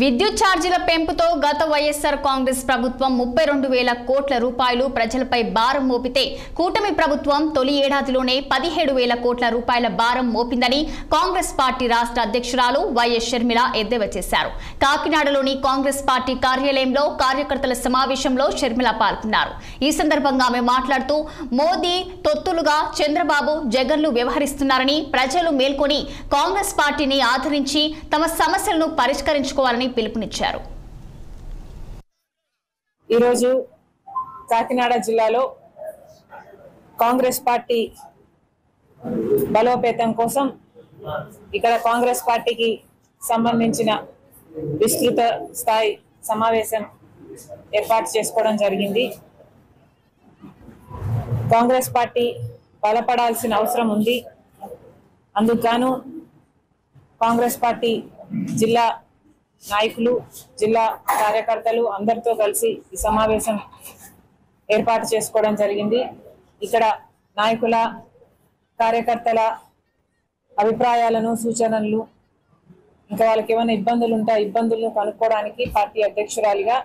విద్యుత్ ఛార్జీల పెంపుతో గత వైఎస్ఆర్ కాంగ్రెస్ ప్రభుత్వం 32,000 కోట్ల రూపాయలు ప్రజలపై భారం మోపితే కూటమి ప్రభుత్వం తొలి ఏడాదిలోనే 17,000 కోట్ల రూపాయల భారం మోపిందని కాంగ్రెస్ పార్టీ రాష్ట్ర అధ్యక్షురాలు వైఎస్ షర్మిల ఎద్దేవా చేశారు. కాకినాడలోని కాంగ్రెస్ పార్టీ కార్యాలయంలో కార్యకర్తల సమావేశంలో షర్మిల పాల్గొన్నారు. ఈ సందర్భంగా ఆమె మాట్లాడుతూ మోదీ తొత్తులుగా చంద్రబాబు జగన్లు వ్యవహరిస్తున్నారని, ప్రజలు మేల్కొని కాంగ్రెస్ పార్టీని ఆదరించి తమ సమస్యలను పరిష్కరించుకోవాలని పిలుపునిచ్చారు. ఈరోజు కాకినాడ జిల్లాలో కాంగ్రెస్ పార్టీ బలోపేతం కోసం ఇక్కడ కాంగ్రెస్ పార్టీకి సంబంధించిన విస్తృత స్థాయి సమావేశం ఏర్పాటు చేసుకోవడం జరిగింది. కాంగ్రెస్ పార్టీ బలపడాల్సిన అవసరం ఉంది. అందుకు కాంగ్రెస్ పార్టీ జిల్లా నాయకులు, జిల్లా కార్యకర్తలు అందరితో కలిసి ఈ సమావేశం ఏర్పాటు చేసుకోవడం జరిగింది. ఇక్కడ నాయకుల, కార్యకర్తల అభిప్రాయాలను, సూచనలు, ఇంకా వాళ్ళకి ఏమైనా ఇబ్బందులు ఉంటే ఇబ్బందులను కనుక్కోవడానికి పార్టీ అధ్యక్షురాలిగా